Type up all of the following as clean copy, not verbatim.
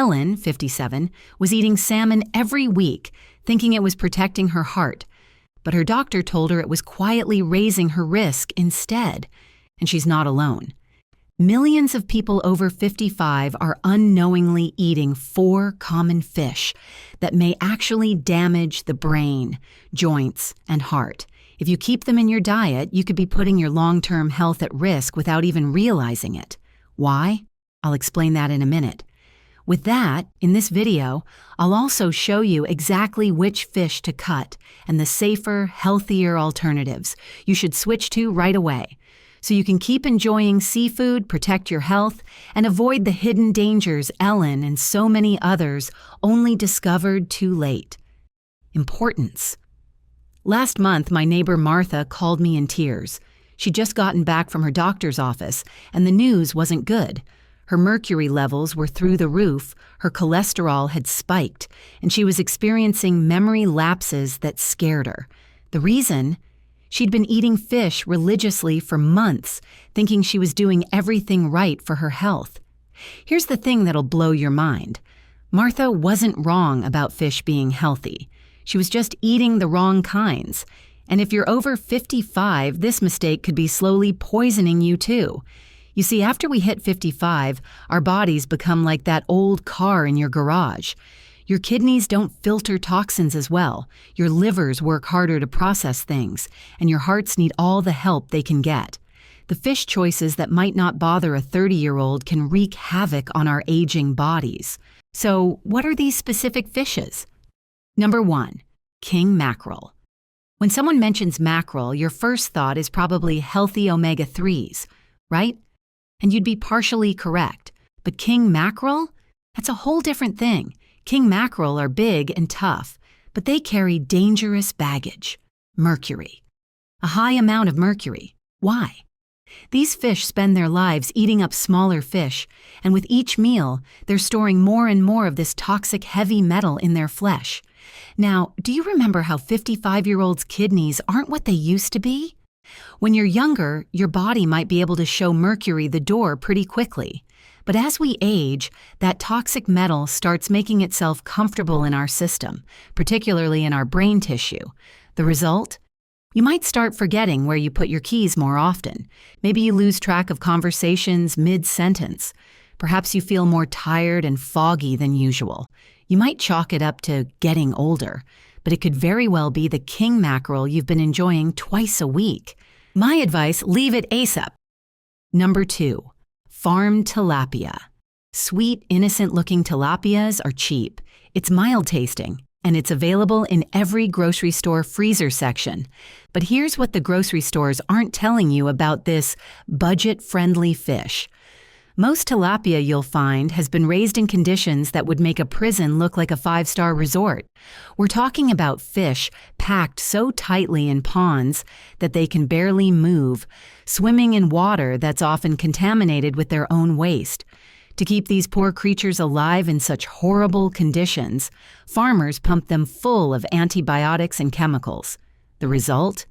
Ellen, 57, was eating salmon every week, thinking it was protecting her heart. But her doctor told her it was quietly raising her risk instead. And she's not alone. Millions of people over 55 are unknowingly eating 4 common fish that may actually damage the brain, joints, and heart. If you keep them in your diet, you could be putting your long-term health at risk without even realizing it. Why? I'll explain that in a minute. With that, in this video, I'll also show you exactly which fish to cut and the safer, healthier alternatives you should switch to right away, so you can keep enjoying seafood, protect your health, and avoid the hidden dangers Ellen and so many others only discovered too late. Importance. Last month, my neighbor Martha called me in tears. She'd just gotten back from her doctor's office, and the news wasn't good. Her mercury levels were through the roof, her cholesterol had spiked, and she was experiencing memory lapses that scared her. The reason? She'd been eating fish religiously for months, thinking she was doing everything right for her health. Here's the thing that'll blow your mind. Martha wasn't wrong about fish being healthy. She was just eating the wrong kinds. And if you're over 55, this mistake could be slowly poisoning you too. You see, after we hit 55, our bodies become like that old car in your garage. Your kidneys don't filter toxins as well, your livers work harder to process things, and your hearts need all the help they can get. The fish choices that might not bother a 30-year-old can wreak havoc on our aging bodies. So, what are these specific fishes? Number 1, king mackerel. When someone mentions mackerel, your first thought is probably healthy omega-3s, right? And you'd be partially correct. But king mackerel? That's a whole different thing. King mackerel are big and tough, but they carry dangerous baggage. Mercury. A high amount of mercury. Why? These fish spend their lives eating up smaller fish, and with each meal, they're storing more and more of this toxic heavy metal in their flesh. Now, do you remember how 55-year-olds' kidneys aren't what they used to be? When you're younger, your body might be able to show mercury the door pretty quickly. But as we age, that toxic metal starts making itself comfortable in our system, particularly in our brain tissue. The result? You might start forgetting where you put your keys more often. Maybe you lose track of conversations mid-sentence. Perhaps you feel more tired and foggy than usual. You might chalk it up to getting older, but it could very well be the king mackerel you've been enjoying twice a week. My advice, leave it ASAP. Number 2. Farm tilapia. Sweet, innocent-looking tilapias are cheap. It's mild-tasting, and it's available in every grocery store freezer section. But here's what the grocery stores aren't telling you about this budget-friendly fish. Most tilapia you'll find has been raised in conditions that would make a prison look like a 5-star resort. We're talking about fish packed so tightly in ponds that they can barely move, swimming in water that's often contaminated with their own waste. To keep these poor creatures alive in such horrible conditions, farmers pump them full of antibiotics and chemicals. The result?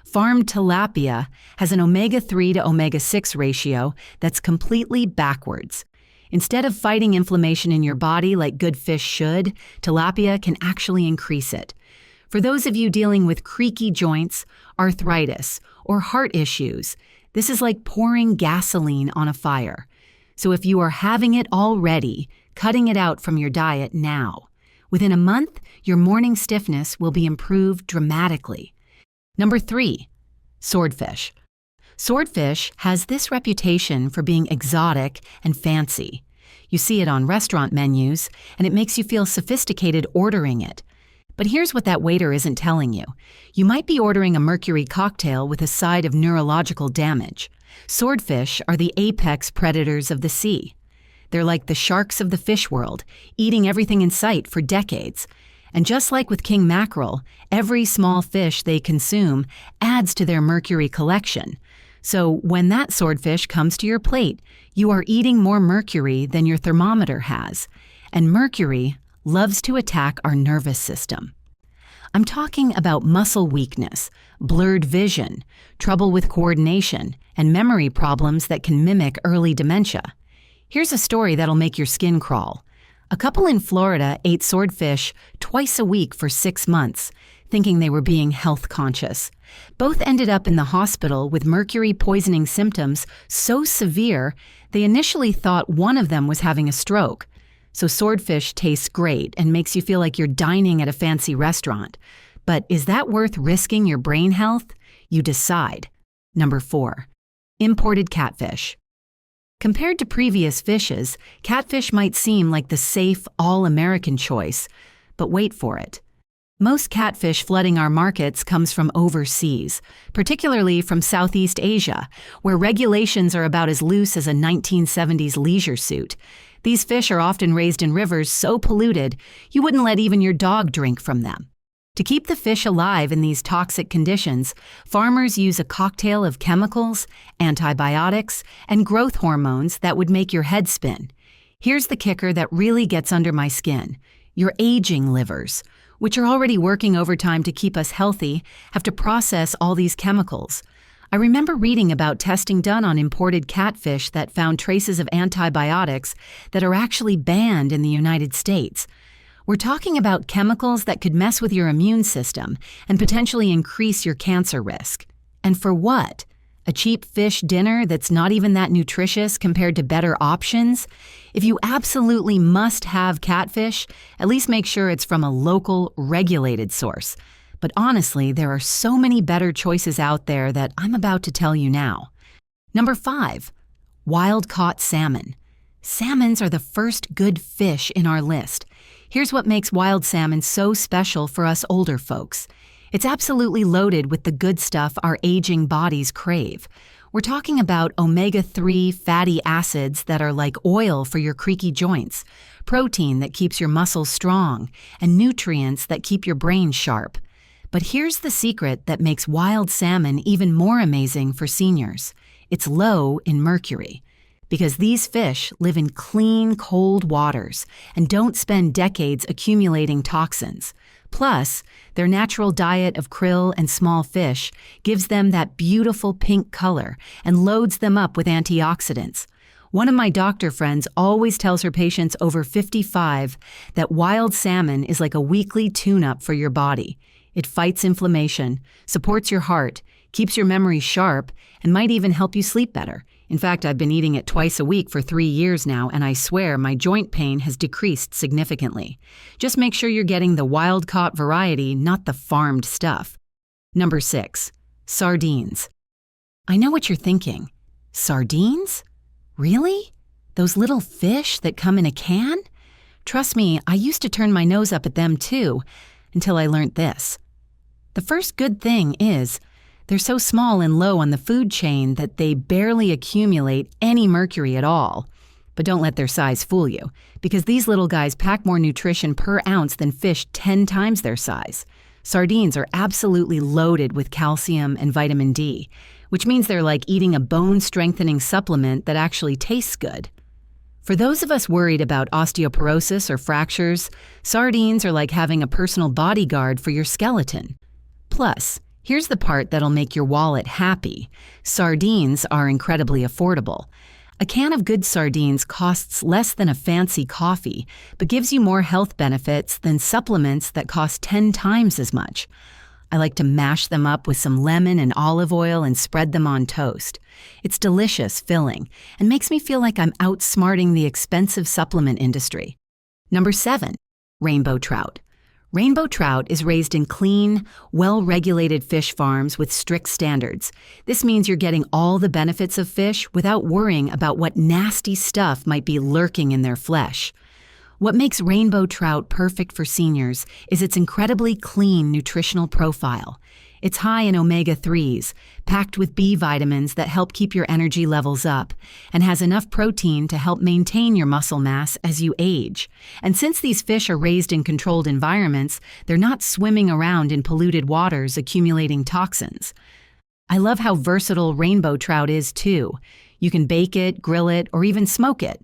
Farmed tilapia has an omega-3 to omega-6 ratio that's completely backwards. Instead of fighting inflammation in your body like good fish should, tilapia can actually increase it. For those of you dealing with creaky joints, arthritis, or heart issues, this is like pouring gasoline on a fire. So if you are having it already, cutting it out from your diet now. Within a month, your morning stiffness will be improved dramatically. Number 3, swordfish. Swordfish has this reputation for being exotic and fancy. You see it on restaurant menus, and it makes you feel sophisticated ordering it. But here's what that waiter isn't telling you. You might be ordering a mercury cocktail with a side of neurological damage. Swordfish are the apex predators of the sea. They're like the sharks of the fish world, eating everything in sight for decades. And just like with king mackerel, every small fish they consume adds to their mercury collection. So when that swordfish comes to your plate, you are eating more mercury than your thermometer has. And mercury loves to attack our nervous system. I'm talking about muscle weakness, blurred vision, trouble with coordination, and memory problems that can mimic early dementia. Here's a story that'll make your skin crawl. A couple in Florida ate swordfish twice a week for 6 months, thinking they were being health conscious. Both ended up in the hospital with mercury poisoning symptoms so severe they initially thought one of them was having a stroke. So swordfish tastes great and makes you feel like you're dining at a fancy restaurant. But is that worth risking your brain health? You decide. Number 4. Imported catfish. Compared to previous fishes, catfish might seem like the safe, all-American choice. But wait for it. Most catfish flooding our markets comes from overseas, particularly from Southeast Asia, where regulations are about as loose as a 1970s leisure suit. These fish are often raised in rivers so polluted, you wouldn't let even your dog drink from them. To keep the fish alive in these toxic conditions, farmers use a cocktail of chemicals, antibiotics, and growth hormones that would make your head spin. Here's the kicker that really gets under my skin. Your aging livers, which are already working overtime to keep us healthy, have to process all these chemicals. I remember reading about testing done on imported catfish that found traces of antibiotics that are actually banned in the United States. We're talking about chemicals that could mess with your immune system and potentially increase your cancer risk. And for what? A cheap fish dinner that's not even that nutritious compared to better options? If you absolutely must have catfish, at least make sure it's from a local, regulated source. But honestly, there are so many better choices out there that I'm about to tell you now. Number 5. Wild-caught salmon. Salmons are the first good fish in our list. Here's what makes wild salmon so special for us older folks. It's absolutely loaded with the good stuff our aging bodies crave. We're talking about omega-3 fatty acids that are like oil for your creaky joints, protein that keeps your muscles strong, and nutrients that keep your brain sharp. But here's the secret that makes wild salmon even more amazing for seniors. It's low in mercury. Because these fish live in clean, cold waters and don't spend decades accumulating toxins. Plus, their natural diet of krill and small fish gives them that beautiful pink color and loads them up with antioxidants. One of my doctor friends always tells her patients over 55 that wild salmon is like a weekly tune-up for your body. It fights inflammation, supports your heart, keeps your memory sharp, and might even help you sleep better. In fact, I've been eating it twice a week for 3 years now, and I swear my joint pain has decreased significantly. Just make sure you're getting the wild-caught variety, not the farmed stuff. Number 6. Sardines. I know what you're thinking. Sardines? Really? Those little fish that come in a can? Trust me, I used to turn my nose up at them too, until I learned this. The first good thing is, they're so small and low on the food chain that they barely accumulate any mercury at all. But don't let their size fool you, because these little guys pack more nutrition per ounce than fish 10 times their size. Sardines are absolutely loaded with calcium and vitamin D, which means they're like eating a bone-strengthening supplement that actually tastes good. For those of us worried about osteoporosis or fractures, sardines are like having a personal bodyguard for your skeleton. Plus, here's the part that'll make your wallet happy. Sardines are incredibly affordable. A can of good sardines costs less than a fancy coffee, but gives you more health benefits than supplements that cost 10 times as much. I like to mash them up with some lemon and olive oil and spread them on toast. It's delicious, filling, and makes me feel like I'm outsmarting the expensive supplement industry. Number 7. Rainbow trout. Rainbow trout is raised in clean, well-regulated fish farms with strict standards. This means you're getting all the benefits of fish without worrying about what nasty stuff might be lurking in their flesh. What makes rainbow trout perfect for seniors is its incredibly clean nutritional profile. It's high in omega-3s, packed with B vitamins that help keep your energy levels up, and has enough protein to help maintain your muscle mass as you age. And since these fish are raised in controlled environments, they're not swimming around in polluted waters accumulating toxins. I love how versatile rainbow trout is too. You can bake it, grill it, or even smoke it.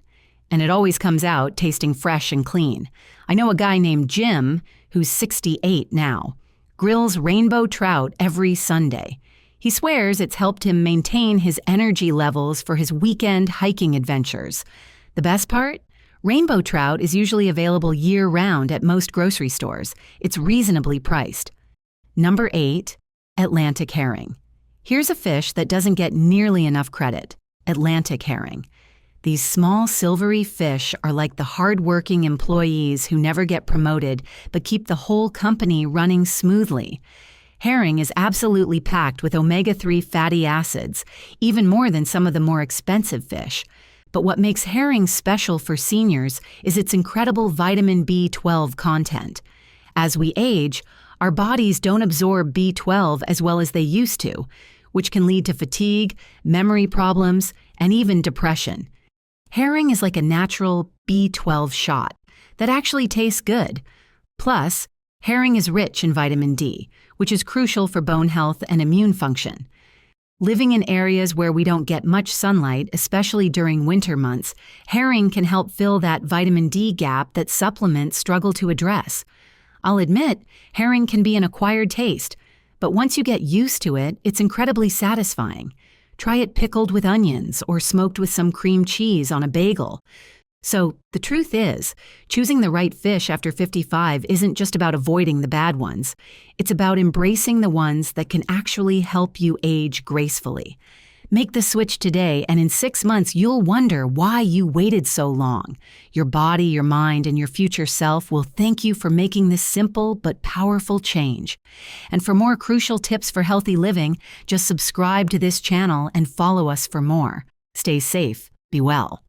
And it always comes out tasting fresh and clean. I know a guy named Jim, who's 68 now, grills rainbow trout every Sunday. He swears it's helped him maintain his energy levels for his weekend hiking adventures. The best part? Rainbow trout is usually available year-round at most grocery stores. It's reasonably priced. Number 8. Atlantic herring. Here's a fish that doesn't get nearly enough credit. Atlantic herring. These small silvery fish are like the hard-working employees who never get promoted but keep the whole company running smoothly. Herring is absolutely packed with omega-3 fatty acids, even more than some of the more expensive fish. But what makes herring special for seniors is its incredible vitamin B12 content. As we age, our bodies don't absorb B12 as well as they used to, which can lead to fatigue, memory problems, and even depression. Herring is like a natural B12 shot that actually tastes good. Plus, herring is rich in vitamin D, which is crucial for bone health and immune function. Living in areas where we don't get much sunlight, especially during winter months, herring can help fill that vitamin D gap that supplements struggle to address. I'll admit, herring can be an acquired taste, but once you get used to it, it's incredibly satisfying. Try it pickled with onions or smoked with some cream cheese on a bagel. So, the truth is, choosing the right fish after 55 isn't just about avoiding the bad ones. It's about embracing the ones that can actually help you age gracefully. Make the switch today, and in 6 months, you'll wonder why you waited so long. Your body, your mind, and your future self will thank you for making this simple but powerful change. And for more crucial tips for healthy living, just subscribe to this channel and follow us for more. Stay safe, be well.